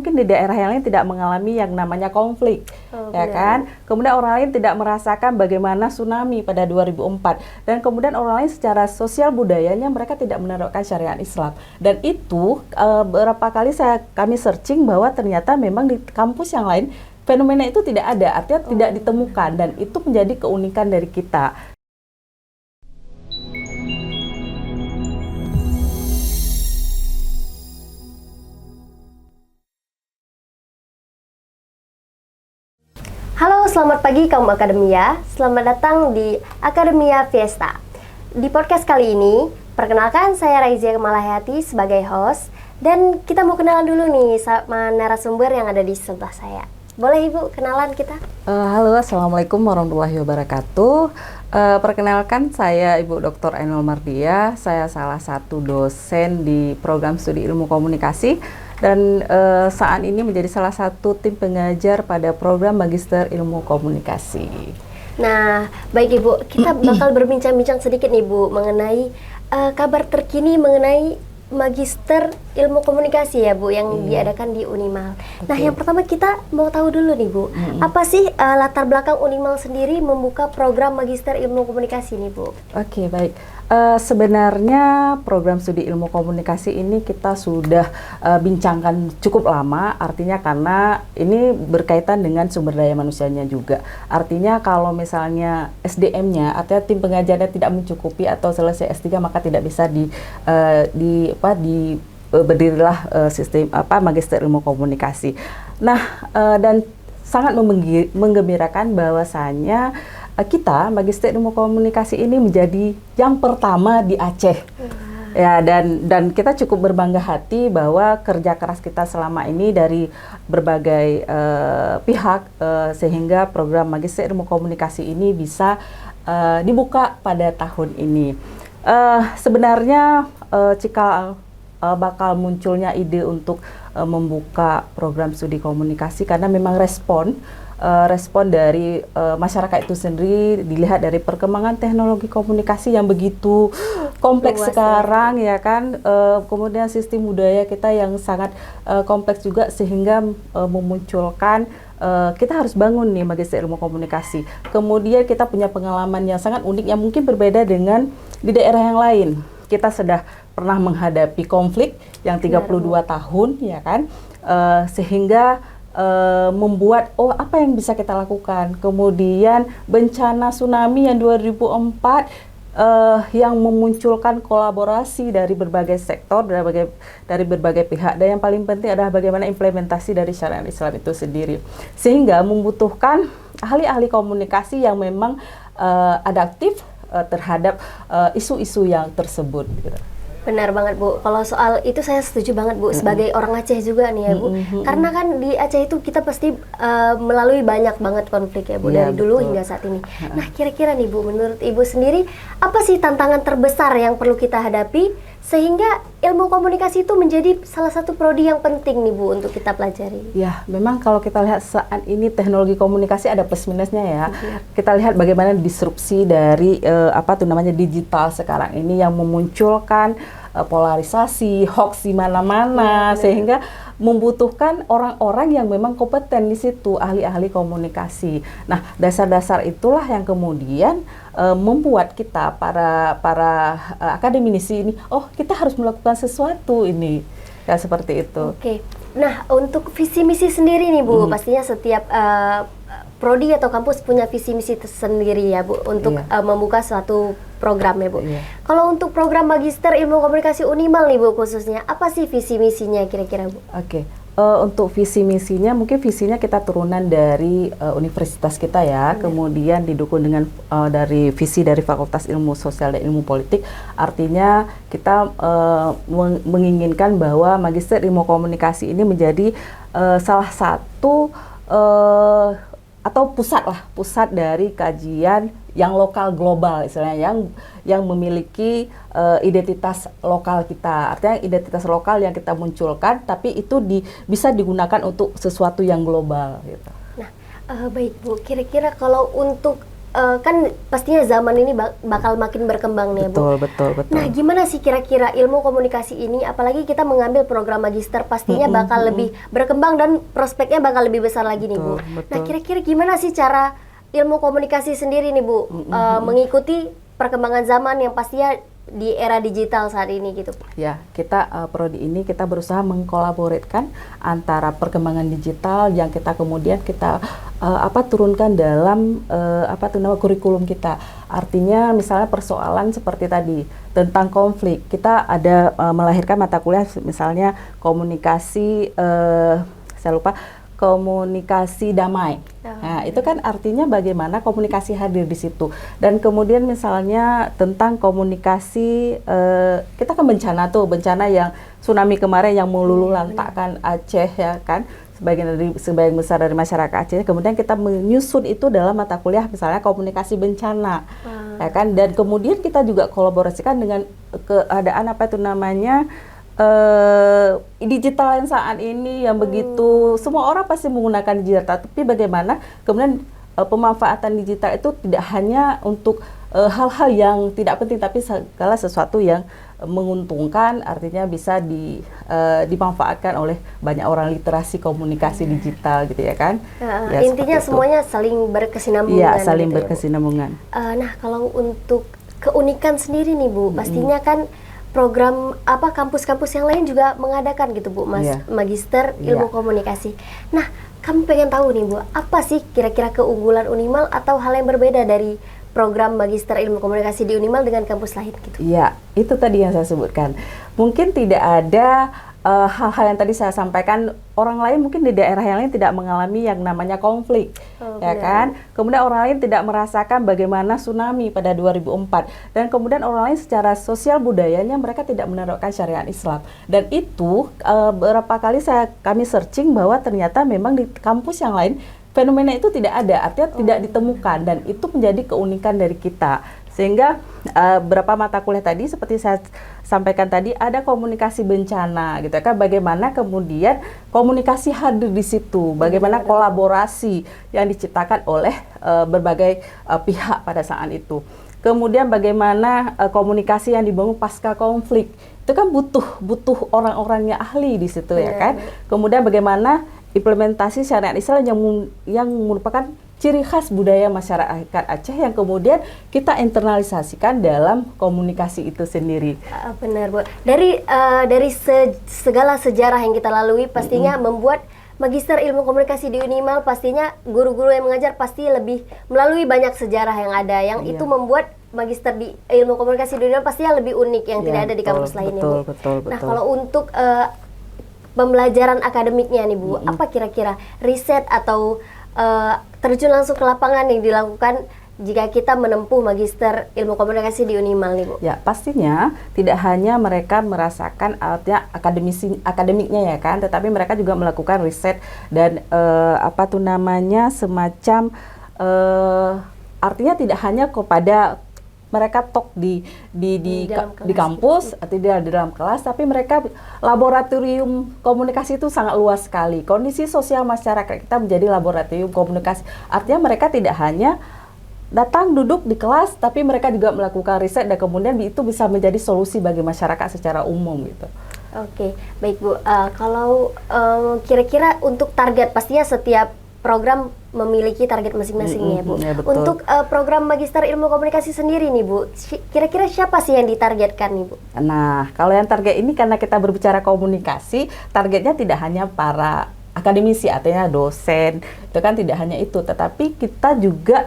mungkin di daerah yang lain tidak mengalami yang namanya konflik, ya kan? Kemudian orang lain tidak merasakan bagaimana tsunami pada 2004, dan kemudian orang lain secara sosial budayanya mereka tidak menerapkan syariat Islam. Dan itu beberapa kali kami searching bahwa ternyata memang di kampus yang lain fenomena itu tidak ada, artinya tidak ditemukan, dan itu menjadi keunikan dari kita. Halo, selamat pagi kaum Akademia. Selamat datang di Akademia Fiesta. Di podcast kali ini, perkenalkan saya Raizia Kemalahayati sebagai host, dan kita mau kenalan dulu nih sama narasumber yang ada di sebelah saya. Boleh Ibu kenalan kita? Halo, Assalamualaikum warahmatullahi wabarakatuh. Perkenalkan, saya Ibu Dr. Ainul Mardia. Saya salah satu dosen di program studi ilmu komunikasi, dan saat ini menjadi salah satu tim pengajar pada program Magister Ilmu Komunikasi. Nah, baik Ibu, kita bakal berbincang-bincang sedikit nih Bu mengenai kabar terkini mengenai Magister Ilmu Komunikasi ya Bu yang diadakan di Unimal. Nah, yang pertama kita mau tahu dulu nih Bu, apa sih latar belakang Unimal sendiri membuka program Magister Ilmu Komunikasi nih Bu? Oke, baik. Sebenarnya program studi ilmu komunikasi ini kita sudah bincangkan cukup lama, artinya karena ini berkaitan dengan sumber daya manusianya juga. Artinya kalau misalnya SDM-nya, artinya tim pengajarnya tidak mencukupi atau selesai S3, maka tidak bisa berdirilah sistem Magister Ilmu Komunikasi. Nah, dan sangat menggembirakan bahwasanya kita Magister Ilmu Komunikasi ini menjadi yang pertama di Aceh. Ya, dan kita cukup berbangga hati bahwa kerja keras kita selama ini dari berbagai pihak sehingga program Magister Ilmu Komunikasi ini bisa dibuka pada tahun ini. Sebenarnya cikal bakal munculnya ide untuk membuka program studi komunikasi karena memang respon dari masyarakat itu sendiri dilihat dari perkembangan teknologi komunikasi yang begitu kompleks sekarang ya kan, kemudian sistem budaya kita yang sangat kompleks juga sehingga memunculkan kita harus bangun nih Magister Ilmu Komunikasi. Kemudian kita punya pengalaman yang sangat unik yang mungkin berbeda dengan di daerah yang lain. Kita sudah pernah menghadapi konflik yang 32 tahun ya kan, sehingga membuat apa yang bisa kita lakukan. Kemudian bencana tsunami yang 2004 yang memunculkan kolaborasi dari berbagai sektor, dari berbagai pihak, dan yang paling penting adalah bagaimana implementasi dari syariat Islam itu sendiri, sehingga membutuhkan ahli-ahli komunikasi yang memang adaptif terhadap isu-isu yang tersebut gitu. Benar banget Bu, kalau soal itu saya setuju banget Bu, sebagai orang Aceh juga nih ya Bu, karena kan di Aceh itu kita pasti melalui banyak banget konflik ya Bu, dari dulu hingga saat ini. Nah, kira-kira nih Bu, menurut Ibu sendiri, apa sih tantangan terbesar yang perlu kita hadapi sehingga ilmu komunikasi itu menjadi salah satu prodi yang penting nih Bu untuk kita pelajari? Ya, memang kalau kita lihat saat ini teknologi komunikasi ada plus minusnya ya. Kita lihat bagaimana disrupsi dari digital sekarang ini yang memunculkan polarisasi, hoax di mana-mana, sehingga membutuhkan orang-orang yang memang kompeten di situ, ahli-ahli komunikasi. Nah, dasar-dasar itulah yang kemudian membuat kita para akademisi ini, kita harus melakukan sesuatu ini, ya seperti itu. Oke. Nah, untuk visi misi sendiri nih Bu, pastinya setiap prodi atau kampus punya visi misi tersendiri ya Bu untuk membuka suatu program ya Bu. Kalau untuk program Magister Ilmu Komunikasi Unimal nih Bu khususnya, apa sih visi misinya kira-kira Bu? Oke. Untuk visi misinya, mungkin visinya kita turunan dari universitas kita ya, kemudian didukung dengan dari visi dari Fakultas Ilmu Sosial dan Ilmu Politik. Artinya kita menginginkan bahwa Magister Ilmu Komunikasi ini menjadi salah satu atau pusat dari kajian yang lokal global, istilahnya yang memiliki identitas lokal kita. Artinya identitas lokal yang kita munculkan, tapi itu bisa digunakan untuk sesuatu yang global gitu. Nah, baik Bu, kira-kira kalau untuk kan pastinya zaman ini bakal makin berkembang nih, Bu. Betul. Nah, gimana sih kira-kira ilmu komunikasi ini, apalagi kita mengambil program magister, pastinya bakal lebih berkembang dan prospeknya bakal lebih besar lagi nih, Bu. Nah, kira-kira gimana sih cara ilmu komunikasi sendiri nih, Bu, mengikuti perkembangan zaman yang pastinya di era digital saat ini gitu? Ya, kita prodi ini kita berusaha mengkolaborasikan antara perkembangan digital yang kita kemudian kita turunkan dalam kurikulum kita. Artinya misalnya persoalan seperti tadi tentang konflik, kita ada melahirkan mata kuliah misalnya komunikasi komunikasi damai. Nah, itu kan artinya bagaimana komunikasi hadir di situ. Dan kemudian misalnya tentang komunikasi, kita kan bencana yang tsunami kemarin yang meluluhlantakkan Aceh ya kan, sebagian besar dari masyarakat Aceh. Kemudian kita menyusun itu dalam mata kuliah misalnya komunikasi bencana. Ya kan, dan kemudian kita juga kolaborasikan dengan keadaan digital yang saat ini yang begitu semua orang pasti menggunakan digital, tapi bagaimana kemudian pemanfaatan digital itu tidak hanya untuk hal-hal yang tidak penting, tapi segala sesuatu yang menguntungkan, artinya bisa dimanfaatkan oleh banyak orang, literasi komunikasi digital gitu ya kan. Ya, intinya semuanya saling berkesinambungan. Iya, saling berkesinambungan. Nah, kalau untuk keunikan sendiri nih, Bu, pastinya kan program kampus-kampus yang lain juga mengadakan gitu, Bu, magister ilmu komunikasi. Nah, kami pengen tahu nih, Bu, apa sih kira-kira keunggulan Unimal atau hal yang berbeda dari program magister ilmu komunikasi di Unimal dengan kampus lain gitu? Iya, itu tadi yang saya sebutkan. Mungkin tidak ada hal-hal yang tadi saya sampaikan, orang lain mungkin di daerah yang lain tidak mengalami yang namanya konflik, ya kan? Kemudian orang lain tidak merasakan bagaimana tsunami pada 2004, dan kemudian orang lain secara sosial budayanya mereka tidak menerapkan syariat Islam. Dan itu beberapa kali kami searching bahwa ternyata memang di kampus yang lain fenomena itu tidak ada, artinya tidak ditemukan, dan itu menjadi keunikan dari kita. Sehingga beberapa mata kuliah tadi seperti saya sampaikan tadi ada komunikasi bencana gitu kan, bagaimana kemudian komunikasi hadir di situ, bagaimana kolaborasi yang diciptakan oleh berbagai pihak pada saat itu. Kemudian bagaimana komunikasi yang dibangun pasca konflik, itu kan butuh orang-orang yang ahli di situ ya kan. Kemudian bagaimana implementasi syariat Islam yang merupakan ciri khas budaya masyarakat Aceh yang kemudian kita internalisasikan dalam komunikasi itu sendiri. Benar, Bu. Dari segala sejarah yang kita lalui pastinya membuat magister ilmu komunikasi di Unimal, pastinya guru-guru yang mengajar pasti lebih melalui banyak sejarah yang ada, yang itu membuat magister di ilmu komunikasi di Unimal pastinya lebih unik yang tidak ada di kampus lainnya. Betul. Nah, kalau untuk pembelajaran akademiknya nih, Bu, apa kira-kira riset atau terjun langsung ke lapangan yang dilakukan jika kita menempuh magister ilmu komunikasi di Unimal nih, Bu? Ya, pastinya tidak hanya mereka merasakan artinya akademiknya ya kan, tetapi mereka juga melakukan riset dan semacam artinya tidak hanya kepada mereka di kampus atau di dalam kelas, tapi mereka laboratorium komunikasi itu sangat luas sekali. Kondisi sosial masyarakat kita menjadi laboratorium komunikasi. Artinya mereka tidak hanya datang duduk di kelas, tapi mereka juga melakukan riset dan kemudian itu bisa menjadi solusi bagi masyarakat secara umum gitu. Oke, baik, Bu. Kalau kira-kira untuk target, pastinya setiap program memiliki target masing-masing ya, Bu. Ya, betul. Untuk program magister ilmu komunikasi sendiri nih, Bu, kira-kira siapa sih yang ditargetkan nih, Bu? Nah, kalau yang target ini karena kita berbicara komunikasi, targetnya tidak hanya para akademisi, artinya dosen, itu kan tidak hanya itu, tetapi kita juga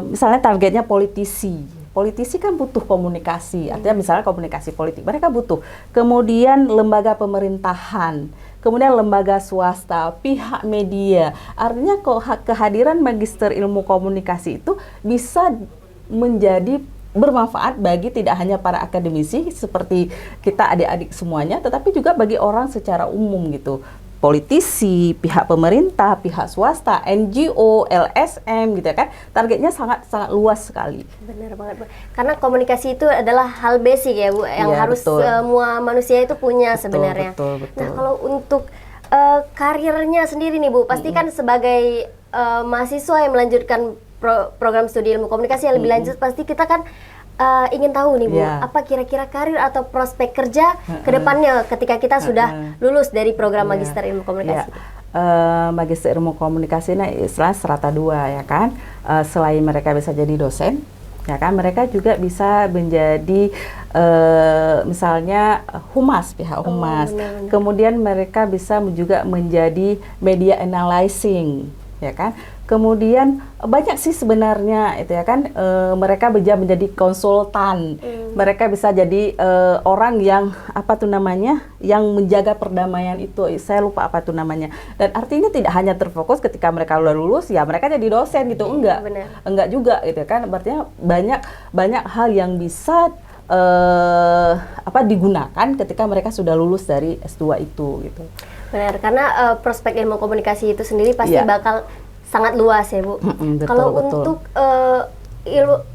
misalnya targetnya politisi. Politisi kan butuh komunikasi, artinya misalnya komunikasi politik, mereka butuh. Kemudian lembaga pemerintahan, kemudian lembaga swasta, pihak media. Artinya kehadiran magister ilmu komunikasi itu bisa menjadi bermanfaat bagi tidak hanya para akademisi seperti kita adik-adik semuanya, tetapi juga bagi orang secara umum gitu. Politisi, pihak pemerintah, pihak swasta, NGO, LSM gitu kan. Targetnya sangat luas sekali. Benar banget, Bu. Karena komunikasi itu adalah hal basic ya, Bu, yang harus semua manusia itu punya sebenarnya. Betul. Nah, kalau untuk karirnya sendiri nih, Bu, pasti kan sebagai mahasiswa yang melanjutkan program studi ilmu komunikasi yang lebih lanjut, pasti kita kan ingin tahu nih Bu, apa kira-kira karir atau prospek kerja ke depannya ketika kita sudah lulus dari program Magister Ilmu Komunikasi. Magister Ilmu Komunikasi ini istilah strata 2 ya kan. Selain mereka bisa jadi dosen, ya kan, mereka juga bisa menjadi misalnya humas, pihak humas. Benar-benar. Kemudian mereka bisa juga menjadi media analyzing, ya kan. Kemudian banyak sih sebenarnya itu ya kan, mereka bisa menjadi konsultan, mereka bisa jadi orang yang apa tuh namanya, yang menjaga perdamaian itu, saya lupa apa tuh namanya. Dan artinya tidak hanya terfokus ketika mereka udah lulus ya mereka jadi dosen gitu, enggak juga gitu kan. Artinya banyak hal yang bisa digunakan ketika mereka sudah lulus dari S2 itu gitu. Benar, karena prospek ilmu komunikasi itu sendiri pasti bakal sangat luas ya Bu. Kalau untuk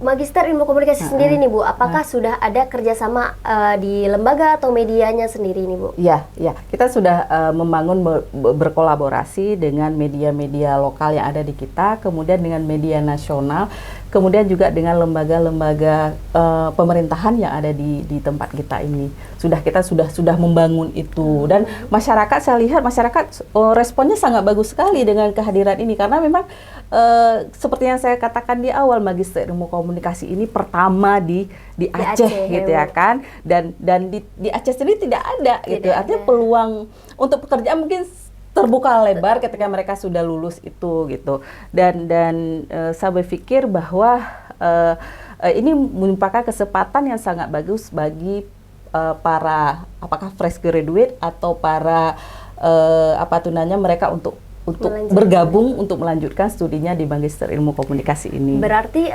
Magister Ilmu Komunikasi sendiri nih Bu, apakah sudah ada kerjasama di lembaga atau medianya sendiri nih Bu? Ya, kita sudah membangun berkolaborasi dengan media-media lokal yang ada di kita, kemudian dengan media nasional, kemudian juga dengan lembaga-lembaga pemerintahan yang ada di tempat kita ini. Kita sudah membangun itu, dan masyarakat, saya lihat masyarakat responnya sangat bagus sekali dengan kehadiran ini, karena memang seperti yang saya katakan di awal, Magister Ilmu Komunikasi ini pertama di Aceh gitu ya kan, dan di Aceh sendiri tidak ada gitu, artinya peluang untuk pekerjaan mungkin terbuka lebar ketika mereka sudah lulus itu gitu, dan saya berpikir bahwa ini merupakan kesempatan yang sangat bagus bagi para apakah fresh graduate atau para mereka untuk bergabung untuk melanjutkan studinya di Magister Ilmu Komunikasi ini. Berarti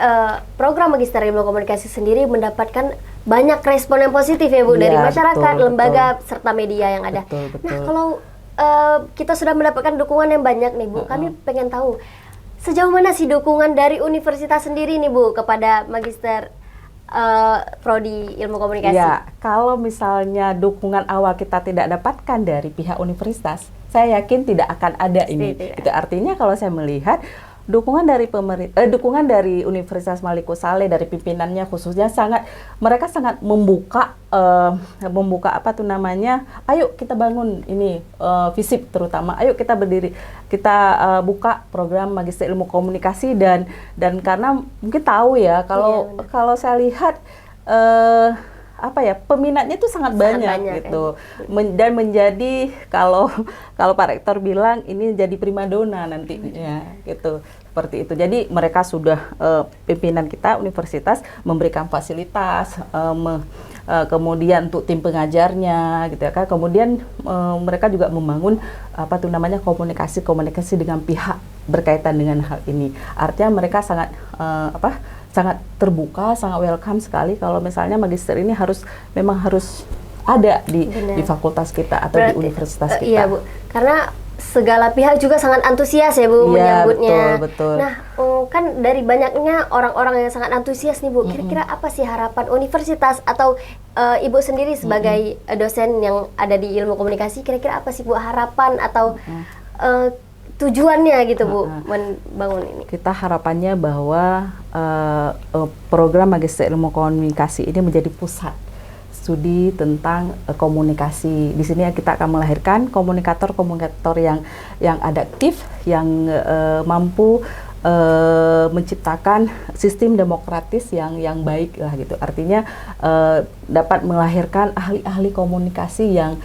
program Magister Ilmu Komunikasi sendiri mendapatkan banyak respon yang positif ya Bu, dari masyarakat, lembaga, serta media yang ada. Betul. Nah kalau kita sudah mendapatkan dukungan yang banyak nih Bu, kami pengen tahu sejauh mana sih dukungan dari universitas sendiri nih Bu kepada Magister Prodi Ilmu Komunikasi? Ya, kalau misalnya dukungan awal kita tidak dapatkan dari pihak universitas, saya yakin tidak akan ada ini. Itu artinya kalau saya melihat dukungan dari Universitas Maliko Saleh, dari pimpinannya khususnya mereka sangat membuka ayo kita bangun ini FISIP terutama, ayo kita berdiri, kita buka program Magister Ilmu Komunikasi, dan karena mungkin tahu ya kalau saya lihat peminatnya itu sangat banyak gitu, dan menjadi kalau Pak Rektor bilang ini jadi primadona nantinya gitu, seperti itu. Jadi mereka sudah pimpinan kita universitas memberikan fasilitas, kemudian untuk tim pengajarnya gitu ya kan, kemudian mereka juga membangun komunikasi dengan pihak berkaitan dengan hal ini. Artinya mereka sangat sangat terbuka, sangat welcome sekali kalau misalnya magister ini memang harus ada di fakultas kita atau di universitas kita. Iya Bu, karena segala pihak juga sangat antusias ya Bu menyambutnya. Betul. Nah, kan dari banyaknya orang-orang yang sangat antusias nih Bu, kira-kira apa sih harapan universitas atau Ibu sendiri sebagai dosen yang ada di ilmu komunikasi, kira-kira apa sih Bu harapan atau tujuannya gitu Bu membangun ini? Kita harapannya bahwa program Magister Ilmu Komunikasi ini menjadi pusat studi tentang komunikasi. Di sini kita akan melahirkan komunikator yang adaptif, yang mampu menciptakan sistem demokratis yang baik lah gitu. Artinya dapat melahirkan ahli-ahli komunikasi yang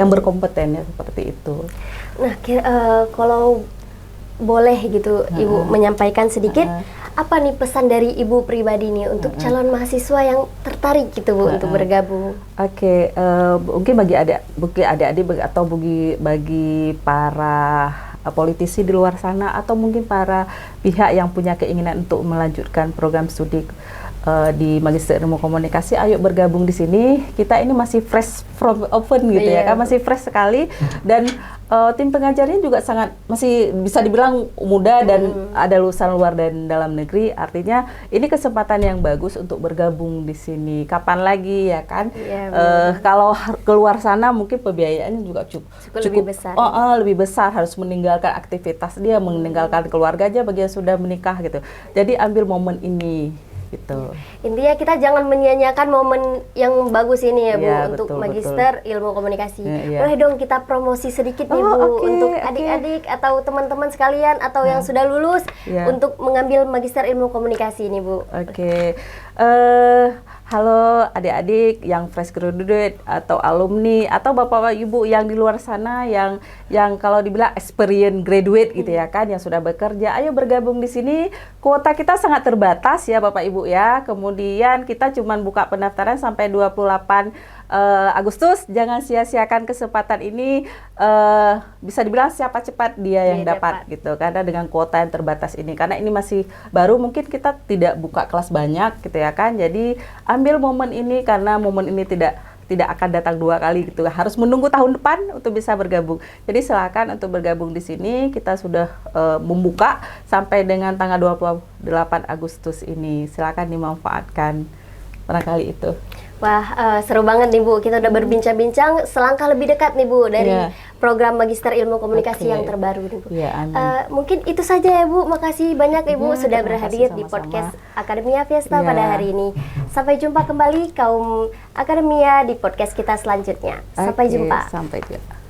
berkompeten ya, seperti itu. Nah, kalau boleh gitu Ibu menyampaikan sedikit apa nih pesan dari Ibu pribadi nih untuk calon mahasiswa yang tertarik gitu Bu untuk bergabung? Oke, mungkin bagi adik-adik atau bagi para politisi di luar sana, atau mungkin para pihak yang punya keinginan untuk melanjutkan program studi di Magister Ilmu Komunikasi, ayo bergabung di sini. Kita ini masih fresh from open gitu ya kan, masih fresh sekali, dan tim pengajarnya juga masih bisa dibilang muda dan ada lulusan luar dan dalam negeri. Artinya ini kesempatan yang bagus untuk bergabung di sini. Kapan lagi ya kan? Kalau keluar sana mungkin pembiayaannya juga cukup lebih besar. Lebih besar, harus meninggalkan aktivitas dia, meninggalkan keluarga aja bagi yang sudah menikah gitu. Jadi ambil momen ini. Gitu. Intinya kita jangan menyia-nyiakan momen yang bagus ini ya Bu, untuk Magister Ilmu Komunikasi. Boleh dong kita promosi sedikit nih Bu, untuk adik-adik atau teman-teman sekalian atau yang sudah lulus untuk mengambil Magister Ilmu Komunikasi ini Bu. Halo adik-adik yang fresh graduate atau alumni atau bapak ibu yang di luar sana yang kalau dibilang experience graduate gitu ya kan, yang sudah bekerja, ayo bergabung di sini. Kuota kita sangat terbatas ya bapak ibu ya. Kemudian kita cuma buka pendaftaran sampai 28 Agustus. Jangan sia-siakan kesempatan ini. Bisa dibilang siapa cepat dia yang dapat gitu, karena dengan kuota yang terbatas ini, karena ini masih baru, mungkin kita tidak buka kelas banyak gitu ya kan. Jadi ambil momen ini, karena momen ini tidak akan datang dua kali gitu, harus menunggu tahun depan untuk bisa bergabung. Jadi silakan untuk bergabung di sini. Kita sudah membuka sampai dengan tanggal 28 Agustus ini. Silakan dimanfaatkan barangkali itu. Wah, seru banget nih Bu, kita udah berbincang-bincang selangkah lebih dekat nih Bu dari program Magister Ilmu Komunikasi yang terbaru nih Bu. Mungkin itu saja ya Bu, makasih banyak Ibu sudah berhadir di podcast Akademia Fiesta pada hari ini. Sampai jumpa kembali kaum Akademia di podcast kita selanjutnya. Sampai jumpa. Sampai jumpa.